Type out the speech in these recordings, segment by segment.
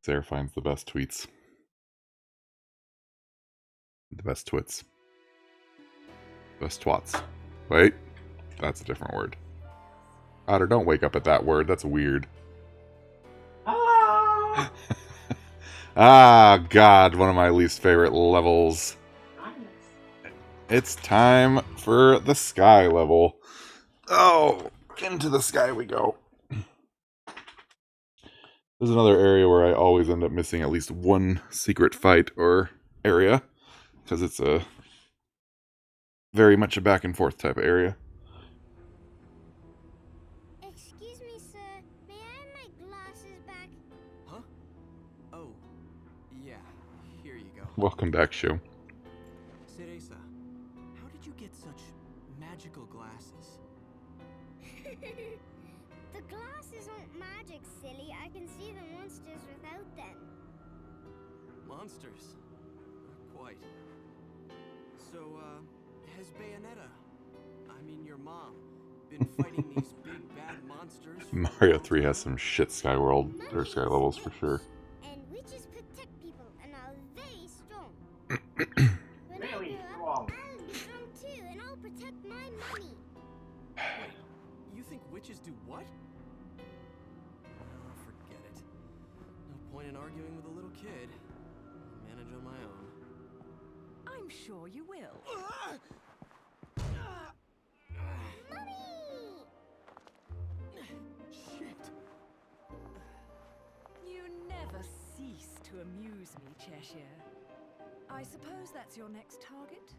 Sarah finds the best tweets. The best twits. Best twats. Wait, that's a different word. Otter, don't wake up at that word. That's weird. Ah! Ah, God, one of my least favorite levels. It's time for the sky level. Oh, into the sky we go. There's another area where I always end up missing at least one secret fight or area, because it's a very much a back and forth type of area. Excuse me, sir. May I have my glasses back? Huh? Oh, yeah. Here you go. Welcome back, Shu. Cereza, how did you get such magical glasses? The glasses aren't magic, silly. I can see the monsters without them. Monsters? Not quite. So, has Bayonetta, I mean your mom, been fighting these big bad monsters? Mario 3 has some shit sky world or sky levels for sure. And witches protect people and are very strong. When Really I grow strong. up, I'll be strong too, and I'll protect my money. Wait, you think witches do what? Oh, forget it. No point in arguing with a little kid. I'll manage on my own. I'm sure you will. Mommy! Shit. You never cease to amuse me, Cheshire. I suppose that's your next target?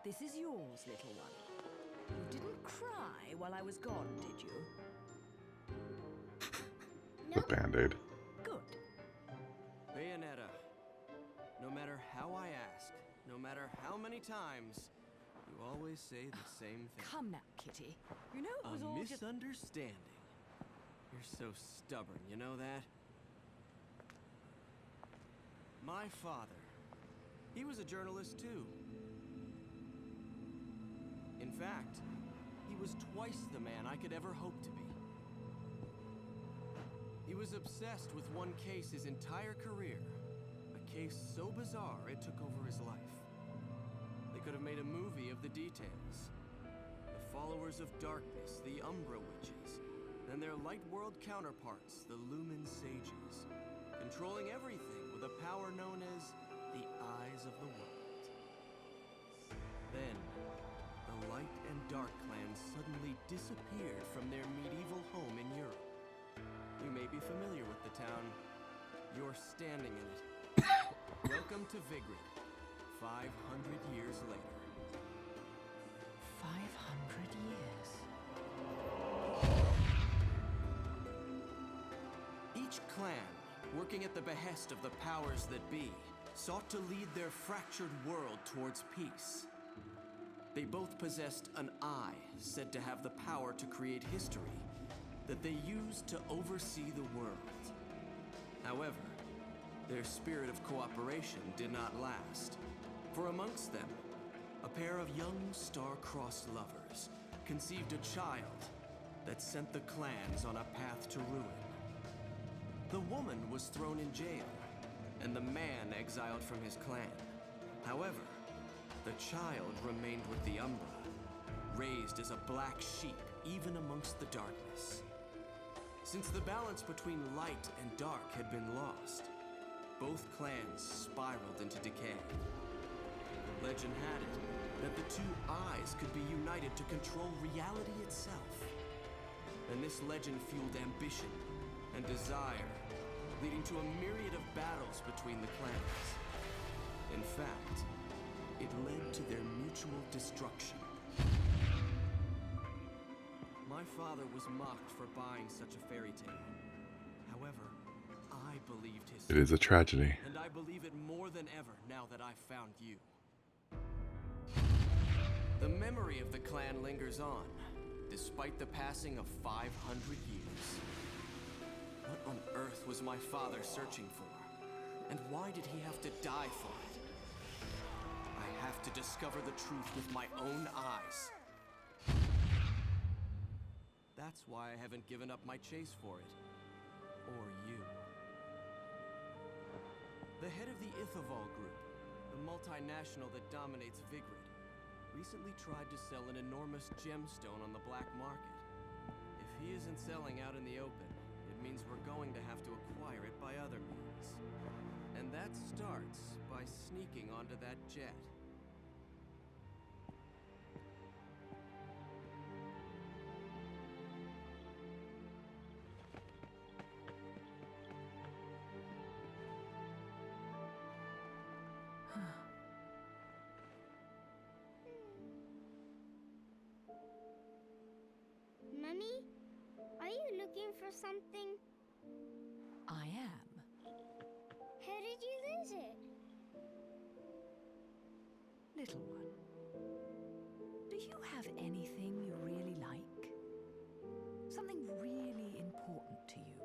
This is yours, little one. You didn't cry while I was gone, did you? The band-aid. Good. Bayonetta, no matter how I ask, no matter how many times, you always say the same thing. Come now, Kitty. You know it was A all just... misunderstanding. You're so stubborn, you know that? My father, he was a journalist too. In fact, he was twice the man I could ever hope to be. He was obsessed with one case his entire career. A case so bizarre it took over his life. They could have made a movie of the details. The followers of darkness, the Umbra Witches, and their light world counterparts, the Lumen Sages, controlling everything with a power known as the Eyes of the World. Then, the Light and Dark clans suddenly disappeared from their medieval home in Europe. You may be familiar with the town. You're standing in it. Welcome to Vigrid, 500 years later. 500 years. Each clan, working at the behest of the powers that be, sought to lead their fractured world towards peace. They both possessed an eye said to have the power to create history that they used to oversee the world. However, their spirit of cooperation did not last, for amongst them, a pair of young star-crossed lovers conceived a child that sent the clans on a path to ruin. The woman was thrown in jail, and the man exiled from his clan. However, the child remained with the Umbra, raised as a black sheep even amongst the darkness. Since the balance between light and dark had been lost, both clans spiraled into decay. Legend had it that the two eyes could be united to control reality itself. And this legend fueled ambition and desire, leading to a myriad of battles between the clans. In fact, it led to their mutual destruction. My father was mocked for buying such a fairy tale. However, I believed his It is a tragedy. and I believe it more than ever now that I've found you. The memory of the clan lingers on, despite the passing of 500 years. What on earth was my father searching for? And why did he have to die for it? I have to discover the truth with my own eyes. That's why I haven't given up my chase for it. Or you. The head of the Ithavoll Group, the multinational that dominates Vigrid, recently tried to sell an enormous gemstone on the black market. If he isn't selling out in the open, it means we're going to have to acquire it by other means. And that starts by sneaking onto that jet. Mummy, are you looking for something? I am. How did you lose it? Little one, do you have anything you really like? Something really important to you?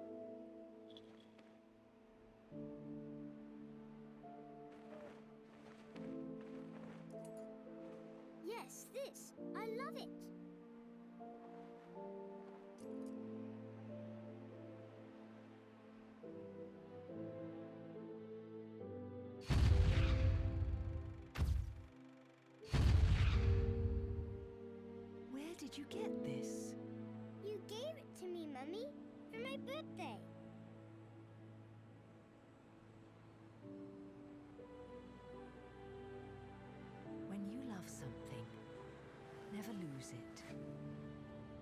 Yes, this. I love it. Where did you get this? You gave it to me, Mummy, for my birthday. When you love something, never lose it.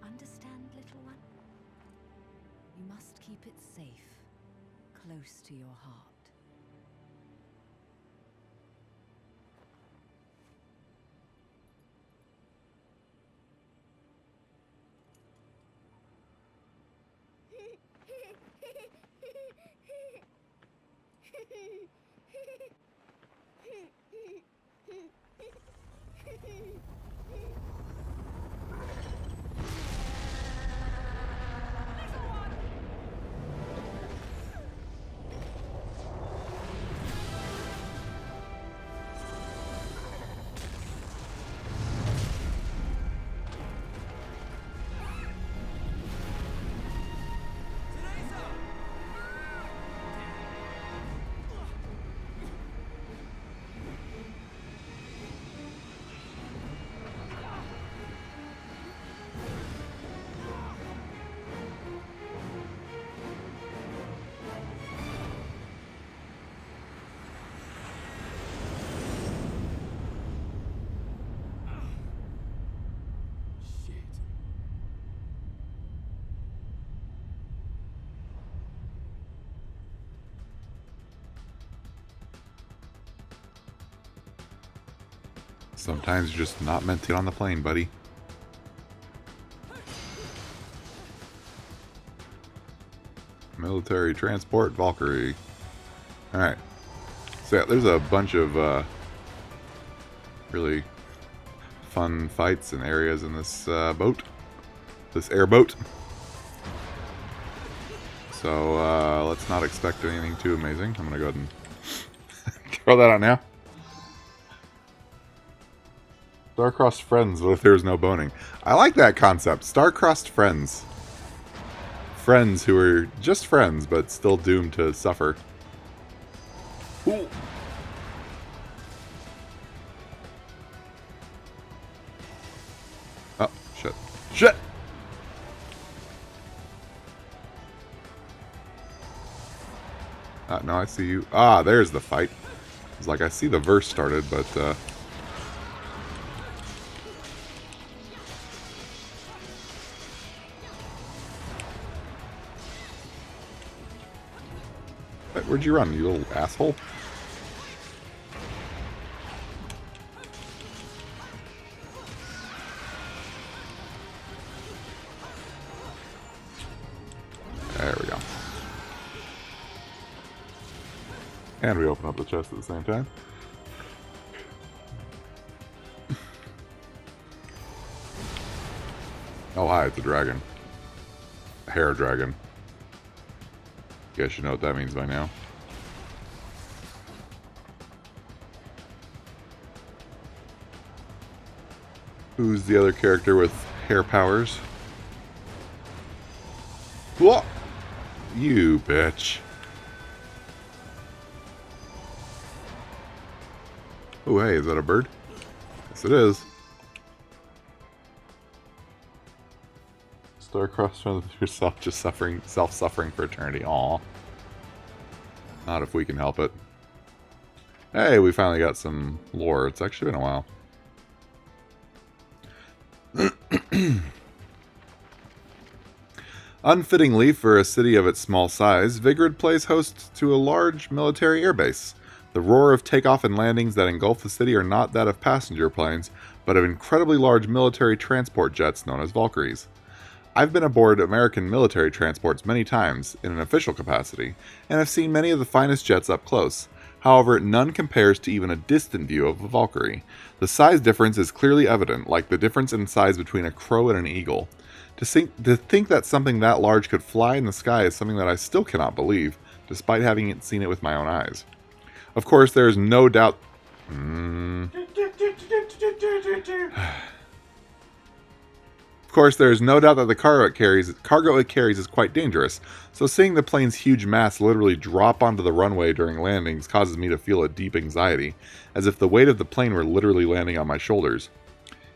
Understand, little one? You must keep it safe, close to your heart. Sometimes you're just not meant to get on the plane, buddy. Military transport Valkyrie. Alright. So yeah, there's a bunch of really fun fights and areas in this boat. This airboat. So let's not expect anything too amazing. I'm going to go ahead and throw that out now. Star-crossed friends, what if there's no boning? I like that concept. Star-crossed friends. Friends who are just friends, but still doomed to suffer. Ooh. Oh, shit. Shit! No, I see you. Ah, there's the fight. It's like I see the verse started, but where'd you run, you little asshole? There we go. And we open up the chest at the same time. Oh hi, it's a dragon. A hair dragon. Guess you know what that means by now. Who's the other character with hair powers? Whoa! You bitch. Oh, hey, is that a bird? Yes, it is. Star-crossed with yourself, just self-suffering for eternity. Aw. Not if we can help it. Hey, we finally got some lore. It's actually been a while. Unfittingly for a city of its small size, Vigrid plays host to a large military airbase. The roar of takeoff and landings that engulf the city are not that of passenger planes, but of incredibly large military transport jets known as Valkyries. I've been aboard American military transports many times, in an official capacity, and have seen many of the finest jets up close. However, none compares to even a distant view of a Valkyrie. The size difference is clearly evident, like the difference in size between a crow and an eagle. To think that something that large could fly in the sky is something that I still cannot believe, despite having seen it with my own eyes. Of course, there is no doubt... Of course, there is no doubt that the cargo it carries is quite dangerous, so seeing the plane's huge mass literally drop onto the runway during landings causes me to feel a deep anxiety, as if the weight of the plane were literally landing on my shoulders.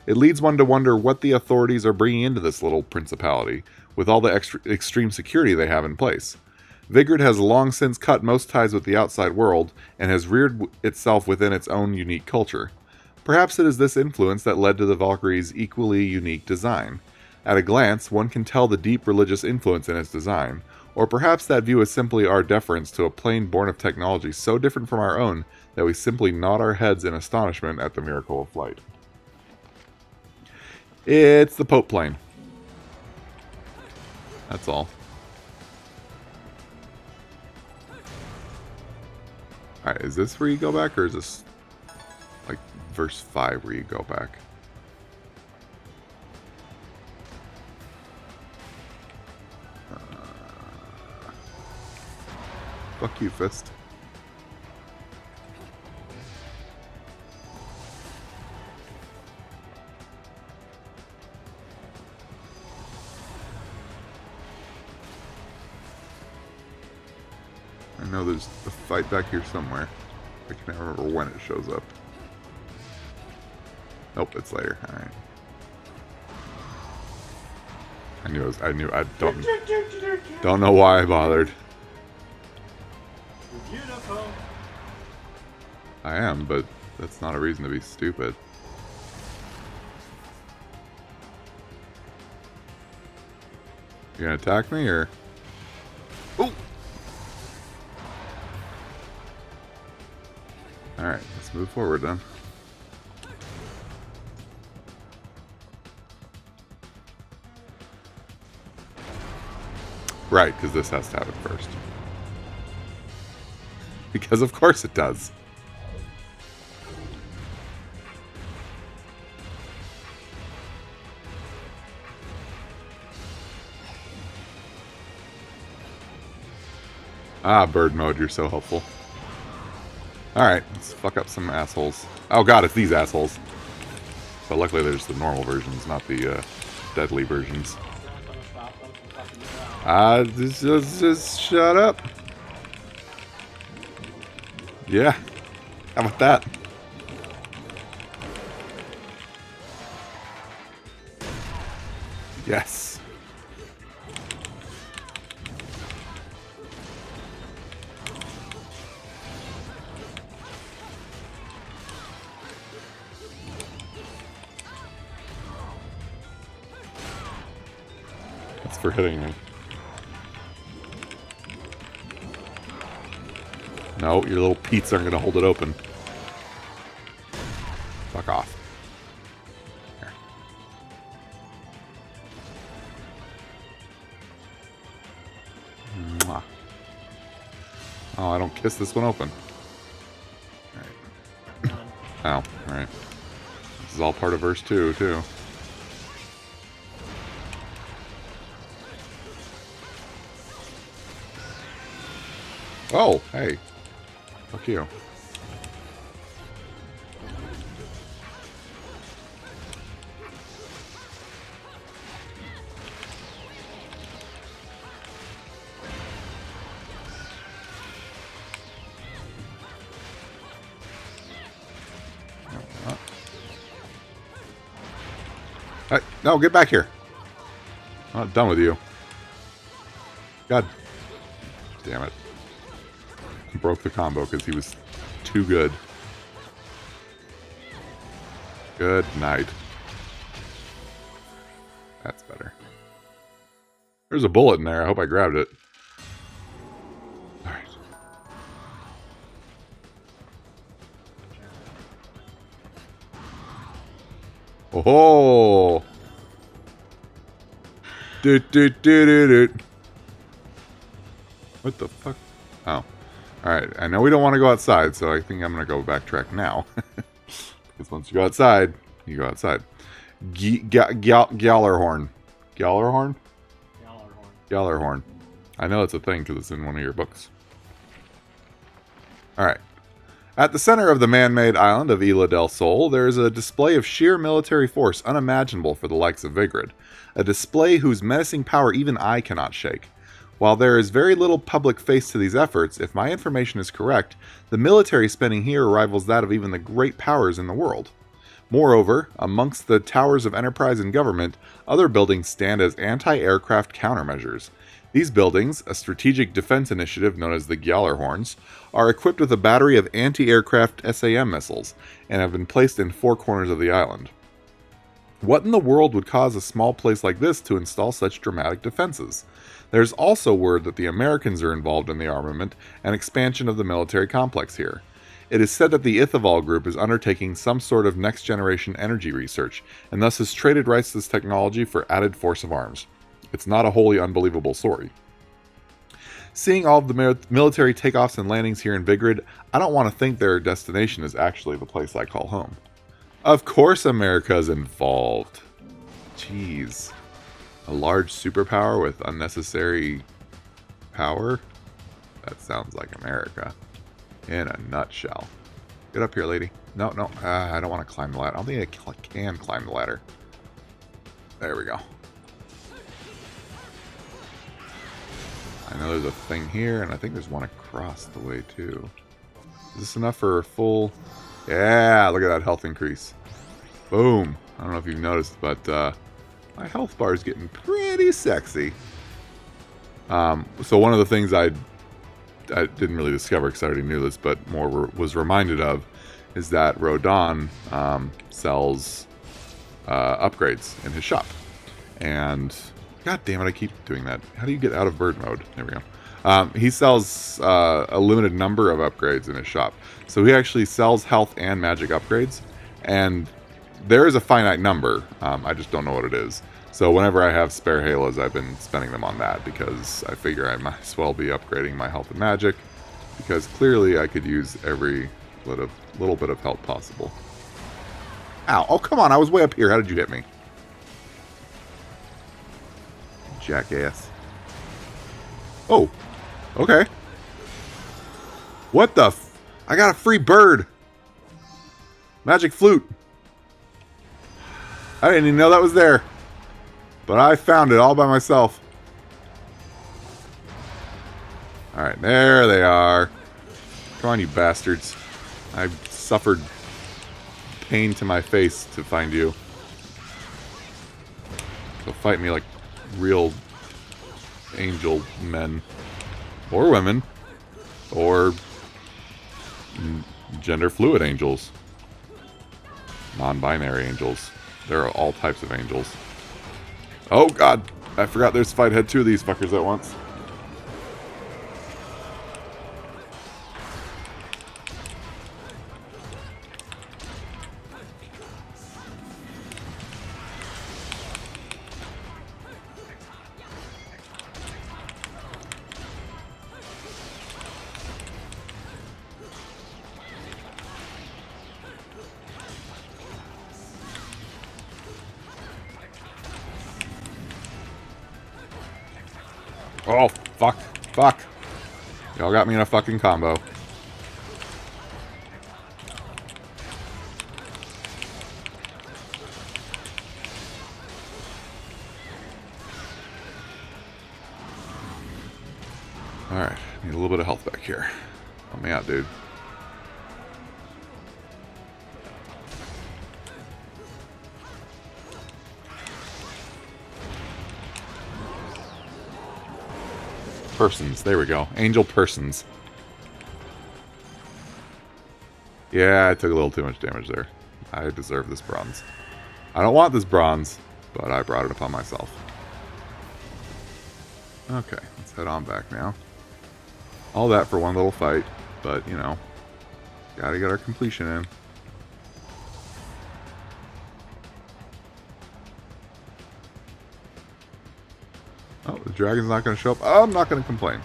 It leads one to wonder what the authorities are bringing into this little principality, with all the extreme security they have in place. Vigrid has long since cut most ties with the outside world, and has reared itself within its own unique culture. Perhaps it is this influence that led to the Valkyrie's equally unique design. At a glance, one can tell the deep religious influence in its design, or perhaps that view is simply our deference to a plane born of technology so different from our own that we simply nod our heads in astonishment at the miracle of flight. It's the Pope plane. That's all. Alright, is this where you go back, or is this like verse 5 where you go back? Fuck you, Fist. I know there's a fight back here somewhere. I can't remember when it shows up. Nope, it's later. Alright. I don't know why I bothered. Beautiful. I am, but that's not a reason to be stupid. You gonna attack me, or... Ooh! Alright, let's move forward then. Right, because this has to happen first. Because of course it does. Ah, bird mode, you're so helpful. Alright, let's fuck up some assholes. Oh god, it's these assholes. But luckily there's the normal versions, not the deadly versions. Just shut up. Yeah. How about that? Yes. That's for hitting me. No, your little peats aren't going to hold it open. Fuck off. Here. Mwah. Oh, I don't kiss this one open. Alright. Oh, alright. This is all part of verse 2, too. Oh, hey. Fuck you. Hey, no, get back here. I'm not done with you. God damn it. Broke the combo because he was too good. Good night. That's better. There's a bullet in there. I hope I grabbed it. Alright. Oh! What the fuck? Oh. Alright, I know we don't want to go outside, so I think I'm going to go backtrack now. Because once you go outside, you go outside. Gjallarhorn. Gjallarhorn? Gjallarhorn. I know it's a thing because it's in one of your books. Alright. At the center of the man-made island of Isla del Sol, there is a display of sheer military force unimaginable for the likes of Vigrid. A display whose menacing power even I cannot shake. While there is very little public face to these efforts, if my information is correct, the military spending here rivals that of even the great powers in the world. Moreover, amongst the towers of enterprise and government, other buildings stand as anti-aircraft countermeasures. These buildings, a strategic defense initiative known as the Gjallarhorns, are equipped with a battery of anti-aircraft SAM missiles, and have been placed in 4 corners of the island. What in the world would cause a small place like this to install such dramatic defenses? There's also word that the Americans are involved in the armament and expansion of the military complex here. It is said that the Ithaval Group is undertaking some sort of next-generation energy research, and thus has traded rights to this technology for added force of arms. It's not a wholly unbelievable story. Seeing all of the military takeoffs and landings here in Vigrid, I don't want to think their destination is actually the place I call home. Of course America's involved. Jeez. A large superpower with unnecessary power? That sounds like America. In a nutshell. Get up here, lady. No, no. I don't want to climb the ladder. I don't think I can climb the ladder. There we go. I know there's a thing here, and I think there's one across the way, too. Is this enough for a full... Yeah, look at that health increase. Boom. I don't know if you've noticed, but my health bar is getting pretty sexy. So one of the things I didn't really discover because I already knew this, but more was reminded of, is that Rodon sells upgrades in his shop. And god damn it, I keep doing that. How do you get out of bird mode? There we go. He sells a limited number of upgrades in his shop. So he actually sells health and magic upgrades. And there is a finite number. I just don't know what it is. So whenever I have spare halos, I've been spending them on that because I figure I might as well be upgrading my health and magic, because clearly I could use every little bit of health possible. Ow! Oh, come on! I was way up here. How did you hit me? Jackass. Oh! Okay. What the f... I got a free bird! Magic flute! I didn't even know that was there. But I found it all by myself. Alright, there they are. Come on, you bastards. I suffered pain to my face to find you. So fight me like real angel men. Or women. Or gender fluid angels. Non-binary angels. There are all types of angels. Oh god, I forgot there's fight had 2 of these fuckers at once. Oh, fuck. Fuck. Y'all got me in a fucking combo. Alright, need a little bit of health back here. Help me out, dude. Persons. There we go. Angel persons. Yeah, I took a little too much damage there. I deserve this bronze. I don't want this bronze, but I brought it upon myself. Okay, let's head on back now. All that for one little fight, but, you know, gotta get our completion in. Oh, the dragon's not going to show up. Oh, I'm not going to complain.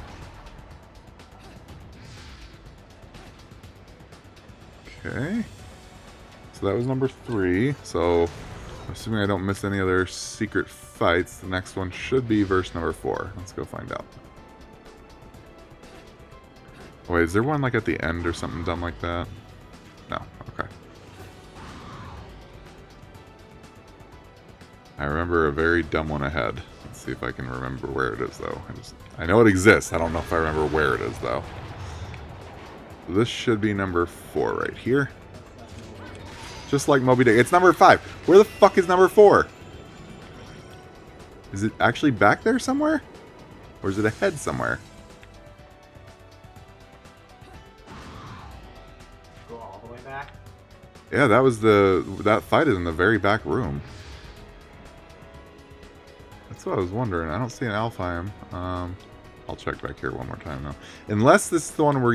Okay. So that was number 3. So, assuming I don't miss any other secret fights, the next one should be verse number 4. Let's go find out. Oh, wait, is there one like at the end or something dumb like that? No. Okay. I remember a very dumb one ahead. Let's see if I can remember where it is, though. I know it exists. I don't know if I remember where it is, though. This should be number 4 right here. Just like Moby Dick. It's number 5. Where the fuck is number 4? Is it actually back there somewhere? Or is it ahead somewhere? Go all the way back? Yeah, that was that fight is in the very back room. That's what I was wondering. I don't see an Alfheim. I'll check back here one more time though. Unless this is the one where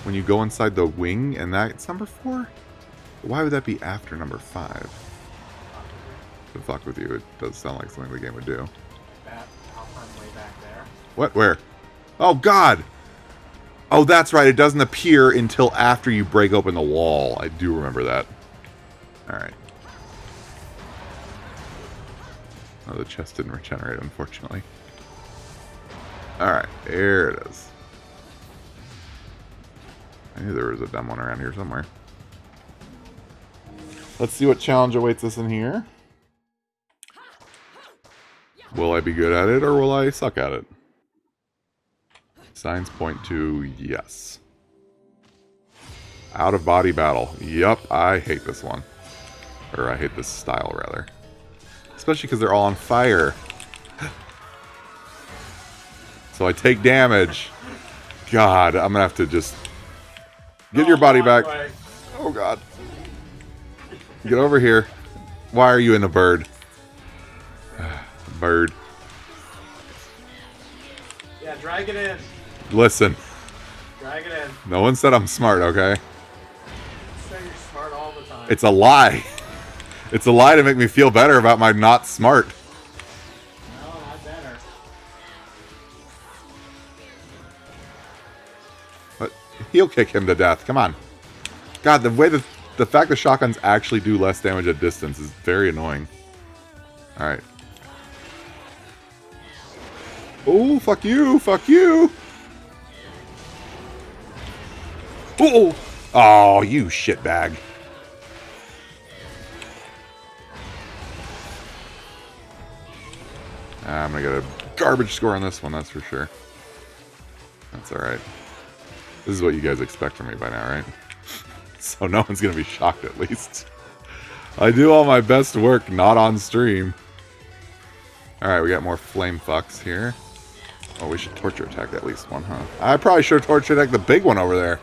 when you go inside the wing and that's number 4? Why would that be after number 5? To fuck with you, it does sound like something the game would do. That Alfheim way back there. What? Where? Oh god! Oh, that's right. It doesn't appear until after you break open the wall. I do remember that. Alright. Oh, the chest didn't regenerate, unfortunately. Alright, there it is. I knew there was a dumb one around here somewhere. Let's see what challenge awaits us in here. Will I be good at it, or will I suck at it? Signs point to yes. Out of body battle. Yup, I hate this one. Or I hate this style, rather. Especially because they're all on fire. So I take damage. God, I'm gonna have to just... Get your body back. Oh god. Get over here. Why are you in a bird? Bird. Yeah, drag it in. Listen. Drag it in. No one said I'm smart, okay? Say you're smart all the time. It's a lie. It's a lie to make me feel better about my not smart. No, not better. But he'll kick him to death. Come on. God, the fact that shotguns actually do less damage at distance is very annoying. Alright. Oh, fuck you! Fuck you! Oh! Oh, you shitbag. I'm gonna get a garbage score on this one, that's for sure. That's alright. This is what you guys expect from me by now, right? So no one's gonna be shocked, at least. I do all my best work not on stream. Alright, we got more flame fucks here. Oh, we should torture attack at least one, huh? I probably should have torture attacked the big one over there.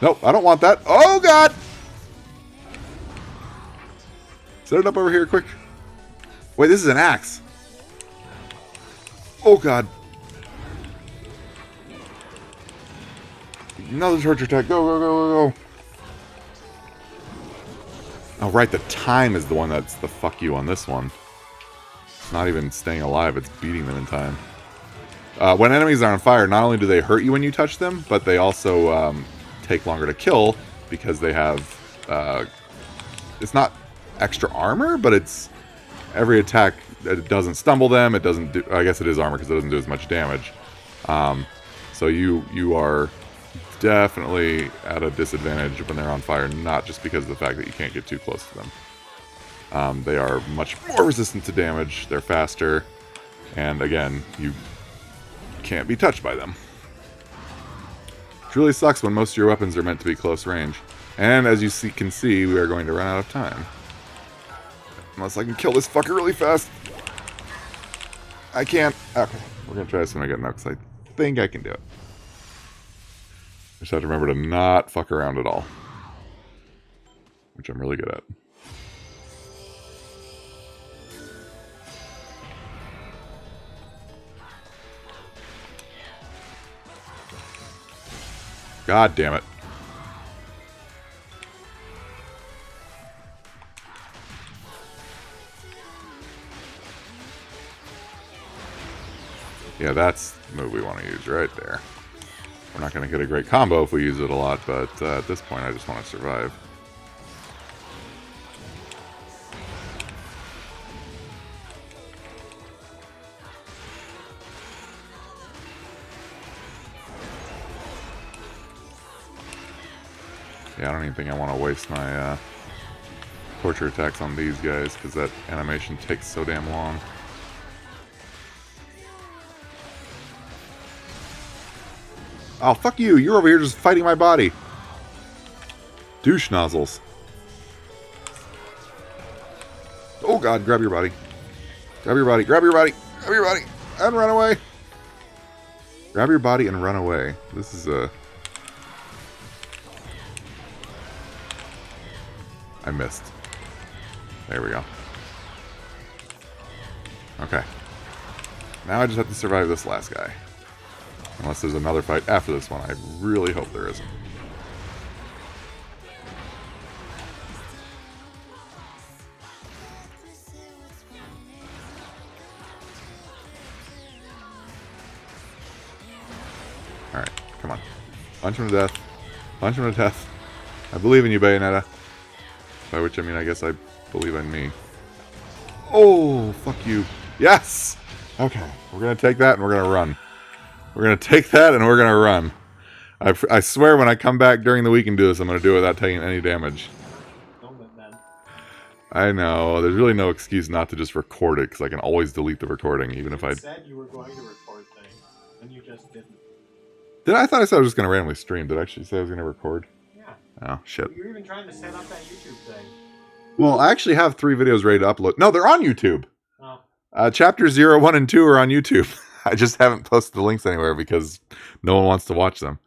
Nope, I don't want that. Oh, God! Set it up over here, quick. Wait, this is an axe. Oh, God. Another torture attack. Go, go, go, go, go. Oh, right, the time is the one that's the fuck you on this one. It's not even staying alive, it's beating them in time. When enemies are on fire, not only do they hurt you when you touch them, but they also take longer to kill because they have... it's not extra armor, but it's... Every attack, it doesn't stumble them, it doesn't do... I guess it is armor because it doesn't do as much damage. So you are definitely at a disadvantage when they're on fire, not just because of the fact that you can't get too close to them. They are much more resistant to damage, they're faster, and again, you can't be touched by them. It really sucks when most of your weapons are meant to be close range. And as you can see, we are going to run out of time. Unless I can kill this fucker really fast. I can't. Okay. We're going to try this when I get enough, because I think I can do it. Just have to remember to not fuck around at all. Which I'm really good at. God damn it. Yeah, that's the move we want to use right there. We're not going to get a great combo if we use it a lot, but at this point I just want to survive. Yeah, I don't even think I want to waste my torture attacks on these guys, because that animation takes so damn long. Oh, fuck you! You're over here just fighting my body! Douche nozzles. Oh god, grab your body. Grab your body, grab your body, grab your body, and run away! Grab your body and run away. This is a... I missed. There we go. Okay. Now I just have to survive this last guy. Unless there's another fight after this one. I really hope there isn't. Alright, come on. Punch him to death. Punch him to death. I believe in you, Bayonetta. By which I mean, I guess I believe in me. Oh, fuck you. Yes! Okay, we're gonna take that and we're gonna run. We're going to take that and we're going to run. I swear when I come back during the week and do this, I'm going to do it without taking any damage. I know. There's really no excuse not to just record it, because I can always delete the recording, even if I... said you were going to record things, and you just didn't. I thought I said I was just going to randomly stream. Did I actually say I was going to record? Yeah. Oh, shit. You were even trying to set up that YouTube thing. Well, I actually have 3 videos ready to upload. No, they're on YouTube. Oh. Chapters 0, 1, and 2 are on YouTube. I just haven't posted the links anywhere because no one wants to watch them.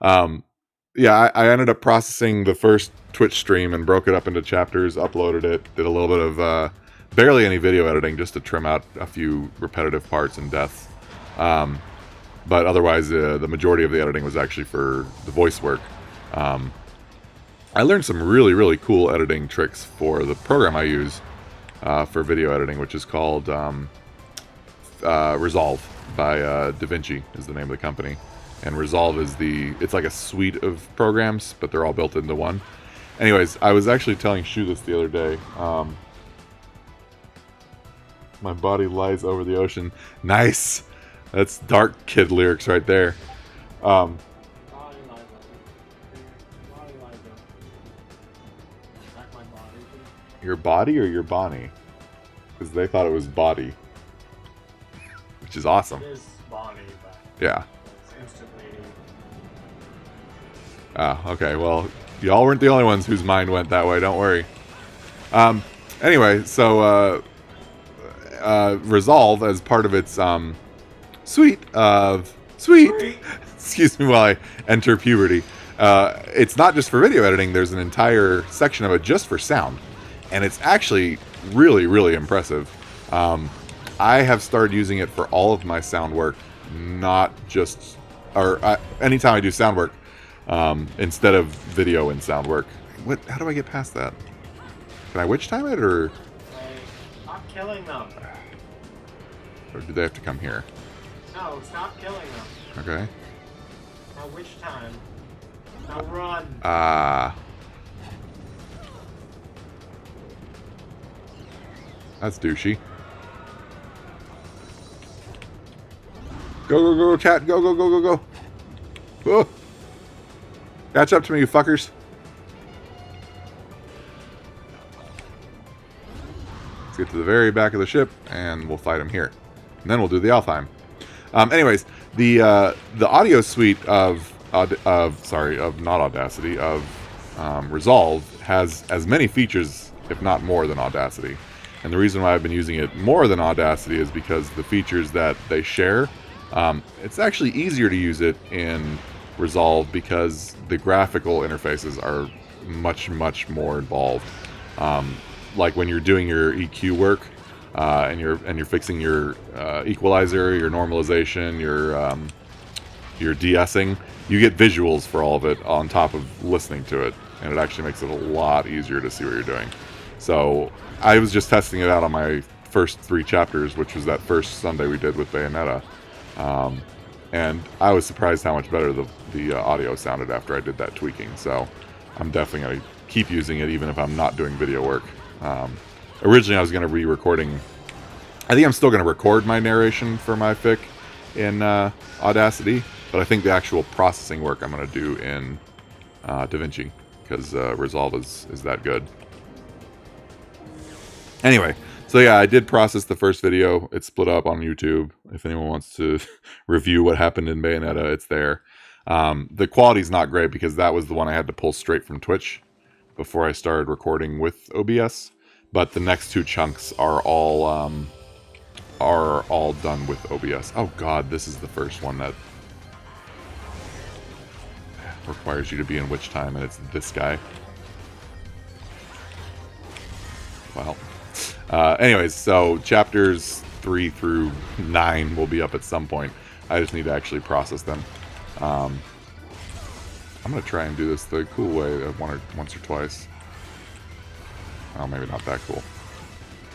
Yeah, I ended up processing the first Twitch stream and broke it up into chapters, uploaded it, did a little bit of barely any video editing just to trim out a few repetitive parts and deaths. But otherwise, the majority of the editing was actually for the voice work. I learned some really, really cool editing tricks for the program I use for video editing, which is called Resolve by DaVinci is the name of the company. And Resolve is it's like a suite of programs, but they're all built into one. Anyways, I was actually telling Shu this the other day. My body lies over the ocean. Nice! That's Dark Kid lyrics right there. Your body or your Bonnie? Because they thought it was body. Which is awesome. It is Bonnie, but yeah. it's instantly... Okay, well, y'all weren't the only ones whose mind went that way, don't worry. Anyway, so, Resolve, as part of its, suite, excuse me while I enter puberty, it's not just for video editing, there's an entire section of it just for sound. And it's actually really, really impressive. I have started using it for all of my sound work, not just, anytime I do sound work, instead of video and sound work. How do I get past that? Can I witch time it, or? Hey, stop killing them. Or do they have to come here? No, stop killing them. Okay. Now witch time. Now run. That's douchey. Go, go, go, chat. Go, go, go, go, go. Oh. Catch up to me, you fuckers. Let's get to the very back of the ship, and we'll fight him here. And then we'll do the Alfheim. Anyways, the audio suite of Resolve has as many features, if not more, than Audacity. And the reason why I've been using it more than Audacity is because the features that they share It's actually easier to use it in Resolve because the graphical interfaces are much, much more involved. Like when you're doing your EQ work, and you're fixing your equalizer, your normalization, your de-essing, you get visuals for all of it on top of listening to it, and it actually makes it a lot easier to see what you're doing. So I was just testing it out on my first 3 chapters, which was that first Sunday we did with Bayonetta, and I was surprised how much better the audio sounded after I did that tweaking. So I'm definitely going to keep using it even if I'm not doing video work. Originally I was going to be recording, I think I'm still going to record my narration for my fic in Audacity, but I think the actual processing work I'm going to do in DaVinci, because Resolve is that good. Anyway, so yeah, I did process the first video. It's split up on YouTube. If anyone wants to review what happened in Bayonetta, it's there. The quality's not great because that was the one I had to pull straight from Twitch before I started recording with OBS. But the next 2 chunks are all done with OBS. Oh god, this is the first one that requires you to be in witch time, and it's this guy. Well, anyways, so chapters 3 through 9 will be up at some point. I just need to actually process them. I'm gonna try and do this the cool way once or twice. Oh, maybe not that cool,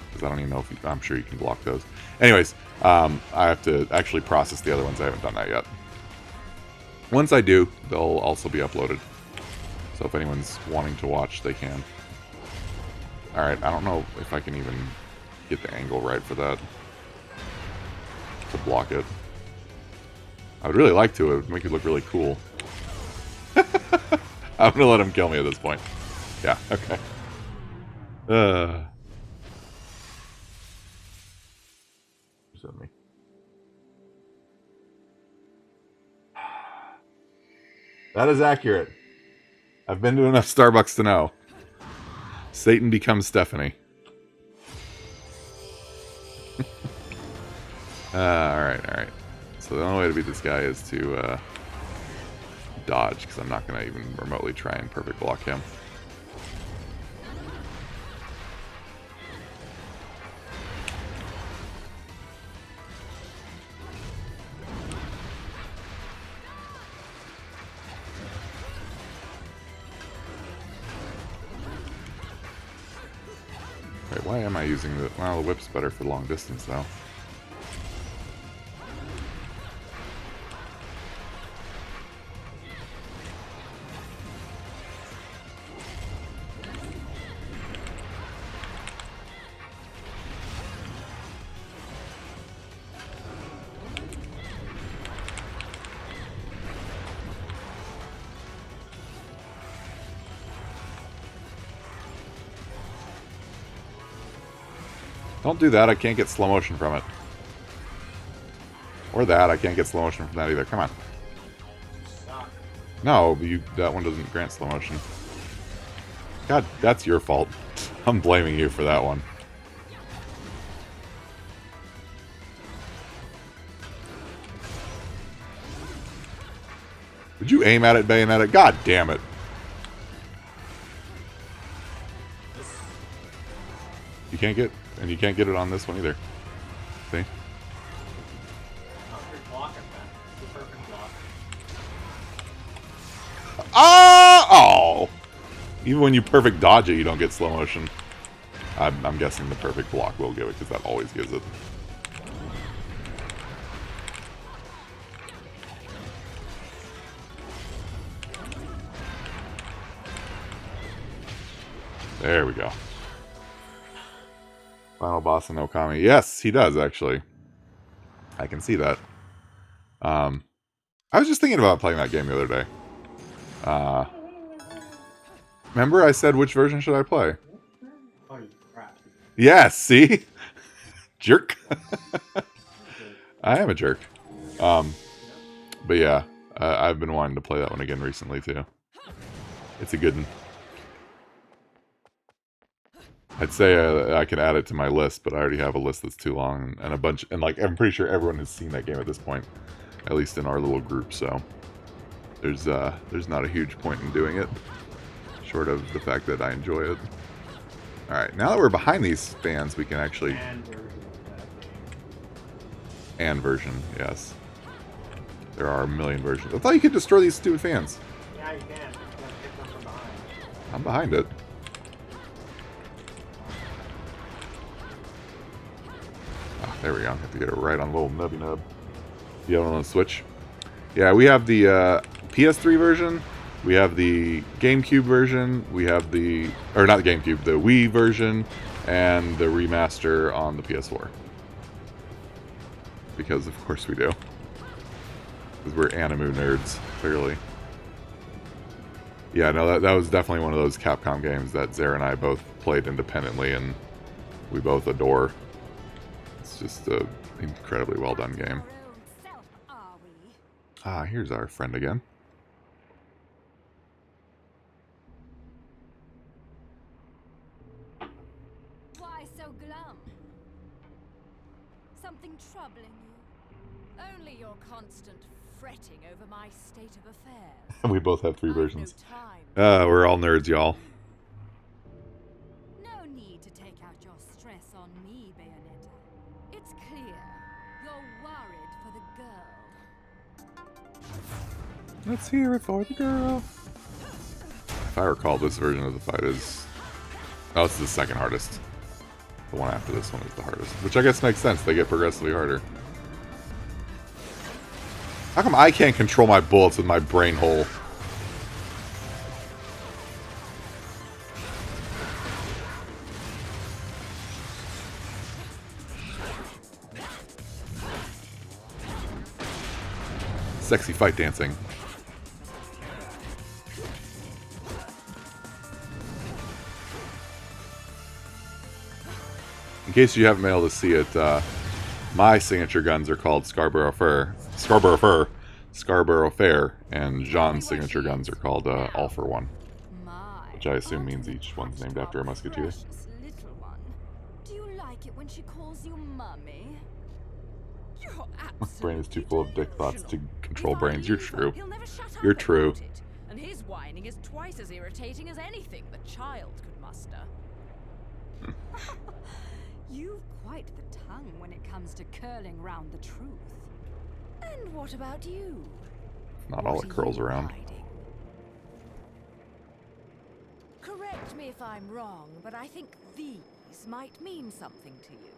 because I don't even know if I'm sure you can block those. Anyways, I have to actually process the other ones. I haven't done that yet. Once I do, they'll also be uploaded. So if anyone's wanting to watch, they can. Alright, I don't know if I can even get the angle right for that, to block it. I would really like to. It would make it look really cool. I'm gonna let him kill me at this point. Yeah, okay. Me. That is accurate. I've been to enough Starbucks to know. Satan becomes Stephanie. Alright. So the only way to beat this guy is to dodge, because I'm not going to even remotely try and perfect block him. Wait, why am I using the... Well, the whip's better for long distance, though. Don't do that, I can't get slow motion from it. Or that, I can't get slow motion from that either. Come on. No, that one doesn't grant slow motion. God, that's your fault. I'm blaming you for that one. Would you aim at it, Bayonetta? God damn it. You can't get... And you can't get it on this one either. See? Oh! Even when you perfect dodge it, you don't get slow motion. I'm guessing the perfect block will give it, because that always gives it. There we go. Final boss in Okami. Yes, he does, actually. I can see that. I was just thinking about playing that game the other day. Remember I said which version should I play? Oh, you crap. Yes, see? Jerk. I am a jerk. But yeah, I've been wanting to play that one again recently, too. It's a good one. I'd say I can add it to my list, but I already have a list that's too long and a bunch. And like, I'm pretty sure everyone has seen that game at this point, at least in our little group. So there's not a huge point in doing it, short of the fact that I enjoy it. All right, now that we're behind these fans, we can actually And version of that game. yes, there are a million versions. I thought you could destroy these stupid fans. Yeah, you can. You can hit them from behind. I'm behind it. Oh, there we go. I have to get it right on the little nubby nub. You have it on the Switch? Yeah, we have the PS3 version. We have the GameCube version. We have the... Or not the GameCube, the Wii version. And the remaster on the PS4. Because, of course, we do. Because we're Animu nerds, clearly. Yeah, no, that was definitely one of those Capcom games that Zara and I both played independently, and we both adore. It's just an incredibly well done game. Our own self, are we? Ah, here's our friend again. Why so glum? Something troubling you? Only your constant fretting over my state of affairs. And we both have 3 I've versions. No time. We're all nerds, y'all. No need to take out your stress on me, Bayonetta. It's clear you're worried for the girl. Let's hear it for the girl. If I recall, this version of the fight is... Oh, it's the second hardest. The one after this one is the hardest. Which I guess makes sense. They get progressively harder. How come I can't control my bullets with my brain hole? Sexy fight dancing. In case you haven't been able to see it, my signature guns are called Scarborough Fair, and Jean's signature guns are called All for One, My, which I assume means aren't each one's you named after a musketeer. precious little one? Do you like it when she calls you mummy? You're Brain is too full of dick thoughts to delusional. control If I brains. You're leave her, true. he'll never shut up You're true. about it, and his whining is twice as irritating as anything the child could muster. You've quite the tongue when it comes to curling round the truth. And what about you? Not all What it are curls you around. hiding? Correct me if I'm wrong, but I think these might mean something to you.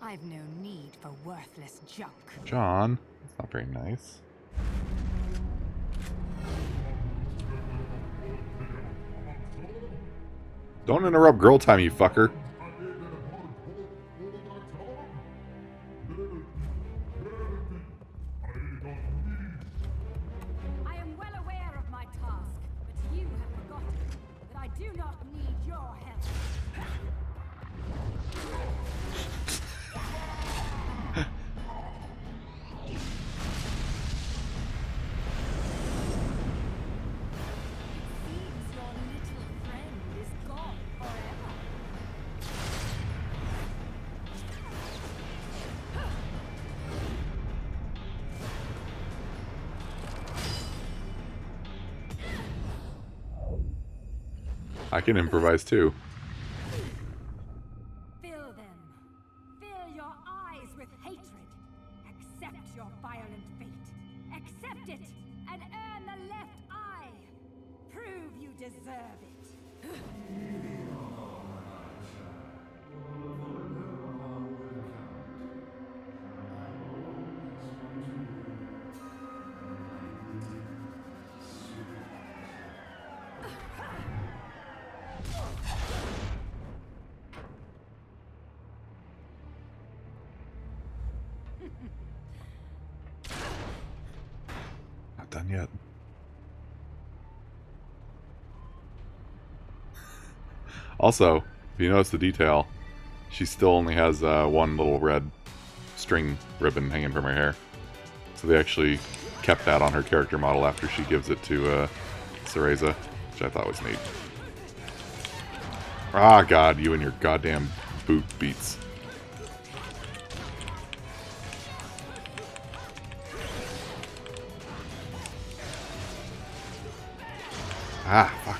I've no need for worthless junk. John, that's not very nice. Don't interrupt girl time, you fucker. I am well aware of my task, but you have forgotten that I do not need your help. It seems your little friend is gone forever. I can improvise too. Fill them. Fill your eyes with hatred. Accept your violent fate. Accept it and earn the left eye. Prove you deserve it. Not done yet. Also, if you notice the detail, she still only has one little red string ribbon hanging from her hair. So they actually kept that on her character model after she gives it to Cereza, which I thought was neat. Ah, God, you and your goddamn boot beats. Ah, fuck.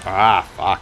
Ah, fuck.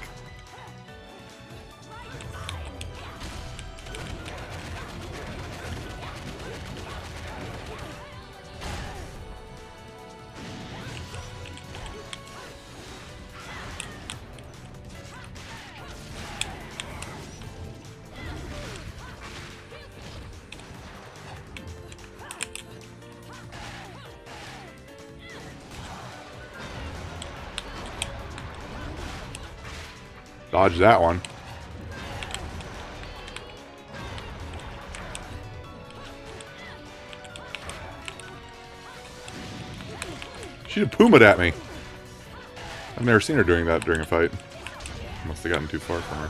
Dodge that one. She just pumaed at me. I've never seen her doing that during a fight. Must have gotten too far from her.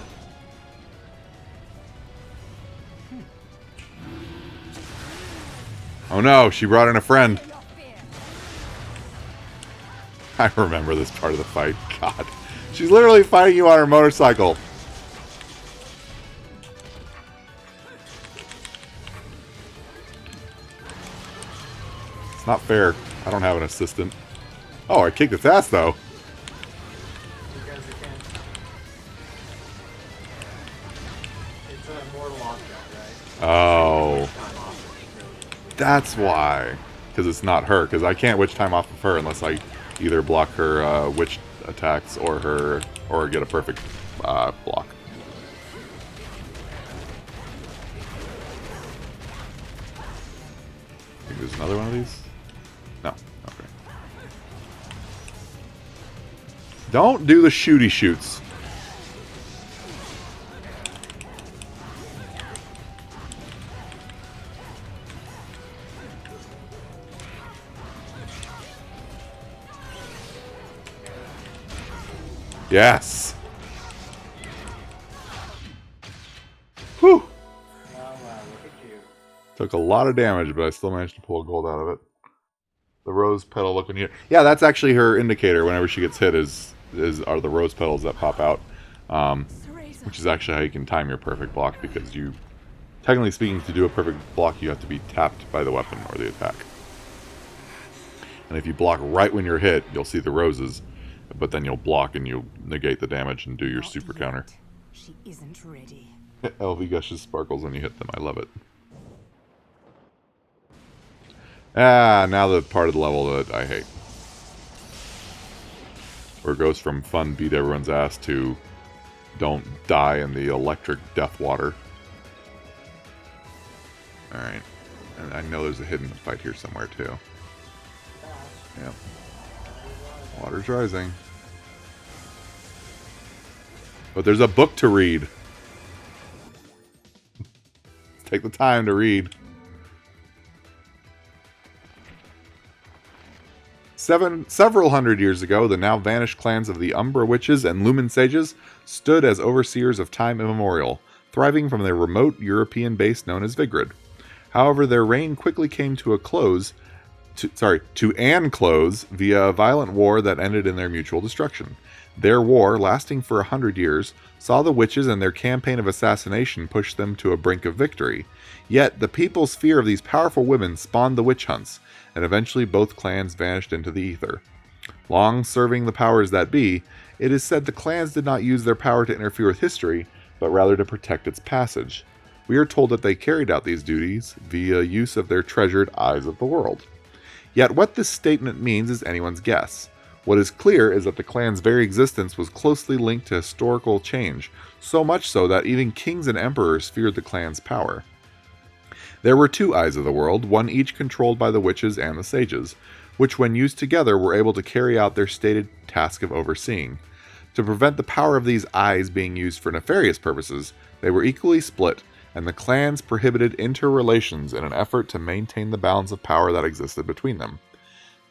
Oh no, she brought in a friend. I remember this part of the fight. God. She's literally fighting you on her motorcycle. It's not fair. I don't have an assistant. Oh, I kicked its ass though. Because it can. It's a mortal object, right? Oh. Time off. That's why. Because it's not her. Because I can't witch time off of her unless I either block her witch attacks or get a perfect block. I think there's another one of these. No. Okay. Don't do the shooty shoots. Yes. Whew. Wow, wow, look at you. Took a lot of damage, but I still managed to pull gold out of it. The rose petal looking here. Yeah, that's actually her indicator. Whenever she gets hit, are the rose petals that pop out, which is actually how you can time your perfect block. Because you, technically speaking, to do a perfect block, you have to be tapped by the weapon or the attack. And if you block right when you're hit, you'll see the roses. But then you'll block and you'll negate the damage and do your super counter. She isn't ready. LV gushes sparkles when you hit them. I love it. Ah, now the part of the level that I hate. Where it goes from fun beat everyone's ass to don't die in the electric death water. Alright. And I know there's a hidden fight here somewhere too. Yep. Water's rising. But there's a book to read. Take the time to read. Several hundred years ago, the now vanished clans of the Umbra Witches and Lumen Sages stood as overseers of time immemorial, thriving from their remote European base known as Vigrid. However, their reign quickly came to a close via a violent war that ended in their mutual destruction. Their war, lasting for 100 years, saw the witches and their campaign of assassination push them to a brink of victory. Yet, the people's fear of these powerful women spawned the witch hunts, and eventually both clans vanished into the ether. Long serving the powers that be, it is said the clans did not use their power to interfere with history, but rather to protect its passage. We are told that they carried out these duties via use of their treasured Eyes of the World. Yet what this statement means is anyone's guess. What is clear is that the clan's very existence was closely linked to historical change, so much so that even kings and emperors feared the clan's power. There were two Eyes of the World, one each controlled by the witches and the sages, which when used together were able to carry out their stated task of overseeing. To prevent the power of these eyes being used for nefarious purposes, they were equally split, and the clans prohibited interrelations in an effort to maintain the balance of power that existed between them.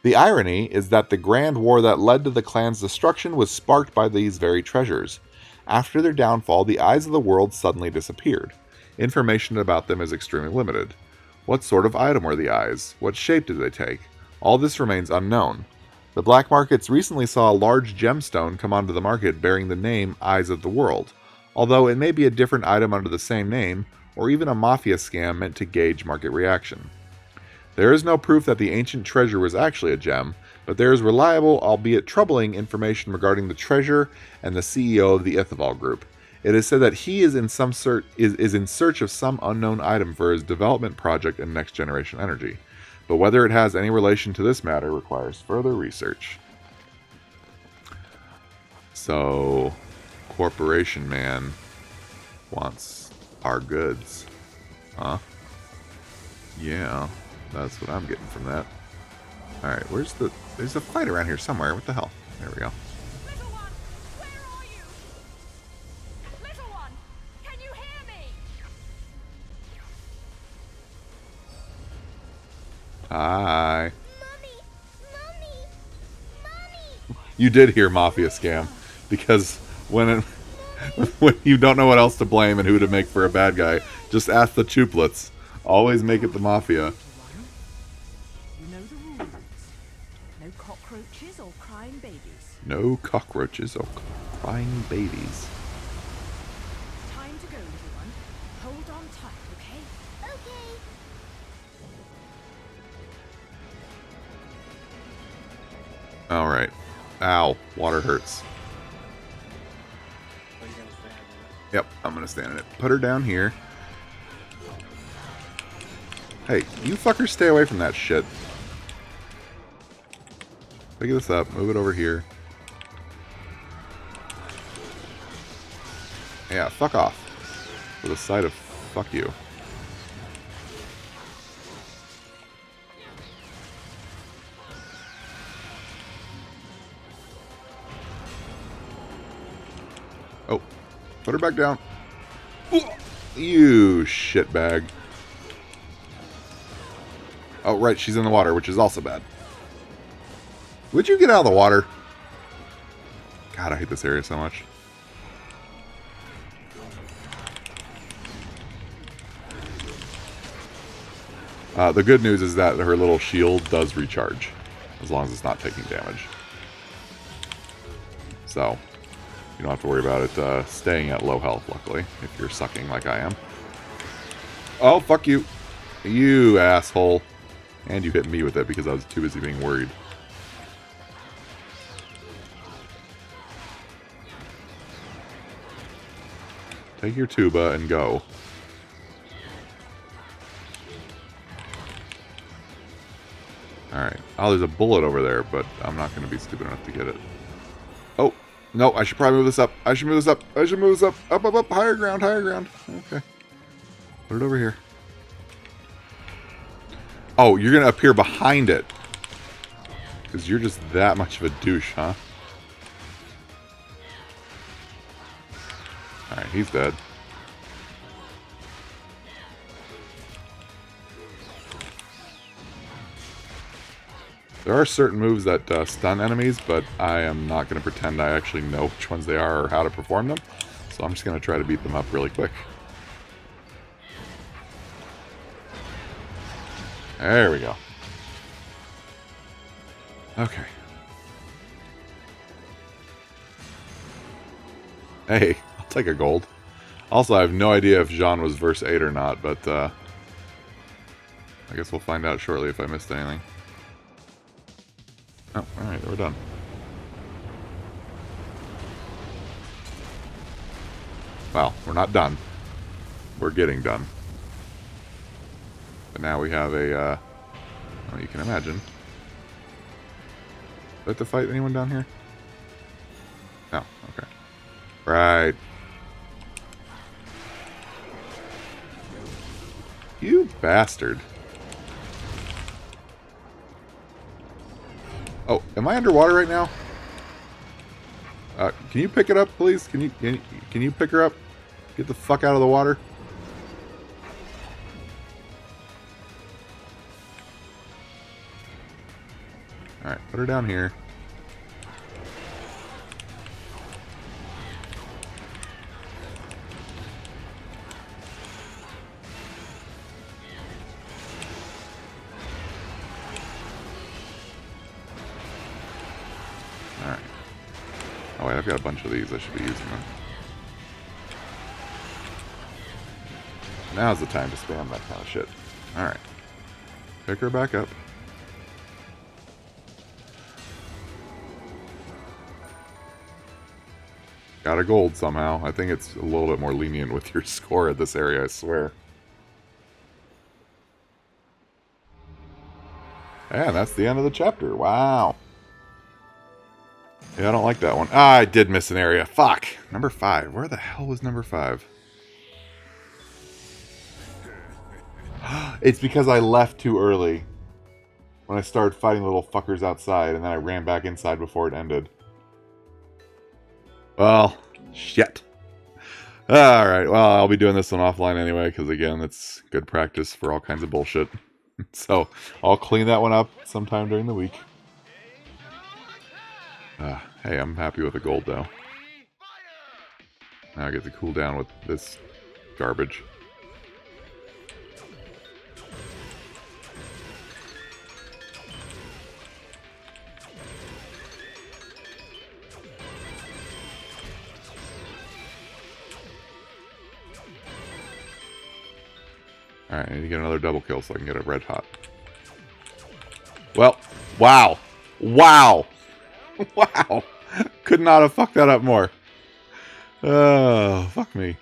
The irony is that the grand war that led to the clan's destruction was sparked by these very treasures. After their downfall, the eyes of the world suddenly disappeared. Information about them is extremely limited. What sort of item were the eyes? What shape did they take? All this remains unknown. The black markets recently saw a large gemstone come onto the market bearing the name Eyes of the World, although it may be a different item under the same name, or even a mafia scam meant to gauge market reaction. There is no proof that the ancient treasure was actually a gem, but there is reliable, albeit troubling, information regarding the treasure and the CEO of the Ithaval Group. It is said that he is in search of some unknown item for his development project in next generation energy, but whether it has any relation to this matter requires further research. So, Corporation Man wants our goods, huh? Yeah. That's what I'm getting from that. Alright, there's a fight around here somewhere. What the hell? There we go. Little one, where are you? Little one, can you hear me? Hi. Mommy! Mommy! You did hear Mafia Scam. Because when you don't know what else to blame and who to make for a bad guy, just ask the Chuplets. Always make it the Mafia. You know the rules. No cockroaches or crying babies. No cockroaches or crying babies. Time to go, little one. Hold on tight, okay? Okay. Alright. Ow. Water hurts. Are you gonna stand in it? Yep, I'm gonna stand in it. Put her down here. Hey, you fuckers stay away from that shit. Pick this up, move it over here. Yeah, fuck off. With a side of fuck you. Oh, put her back down. You shitbag. Oh, right, she's in the water, which is also bad. Would you get out of the water? God, I hate this area so much. The good news is that her little shield does recharge, as long as it's not taking damage. So, you don't have to worry about it staying at low health, luckily, if you're sucking like I am. Oh, fuck you. You asshole. And you hit me with it because I was too busy being worried. Take your tuba and go. Alright. Oh, there's a bullet over there, but I'm not going to be stupid enough to get it. Oh, no, I should probably move this up. I should move this up. I should move this up. Up, up, up. Higher ground, higher ground. Okay. Put it over here. Oh, you're going to appear behind it. Because you're just that much of a douche, huh? Alright, he's dead. There are certain moves that stun enemies, but I am not going to pretend I actually know which ones they are or how to perform them. So I'm just going to try to beat them up really quick. There we go. Okay. Hey, I'll take a gold. Also, I have no idea if Jean was verse 8 or not, but I guess we'll find out shortly if I missed anything. Oh, alright, we're done. Well, we're not done. We're getting done. But now we have a, well, you can imagine. Do I have to fight anyone down here? No, okay. Right. You bastard. Oh, am I underwater right now? Can you pick it up, please? Can you pick her up? Get the fuck out of the water. Alright, put her down here. Alright. Oh wait, I've got a bunch of these. I should be using them. Now's the time to spam that kind of shit. Alright. Pick her back up. Got a gold somehow. I think it's a little bit more lenient with your score at this area, I swear. And that's the end of the chapter. Wow. Yeah, I don't like that one. Ah, I did miss an area. Fuck. Number 5. Where the hell was number 5? It's because I left too early. When I started fighting little fuckers outside, and then I ran back inside before it ended. Well, shit. Alright, well, I'll be doing this one offline anyway, because again, it's good practice for all kinds of bullshit. So, I'll clean that one up sometime during the week. Hey, I'm happy with the gold, though. Now I get to cool down with this garbage. Alright, I need to get another double kill so I can get a red hot. Well, wow. Wow. Wow. Could not have fucked that up more. Oh, fuck me.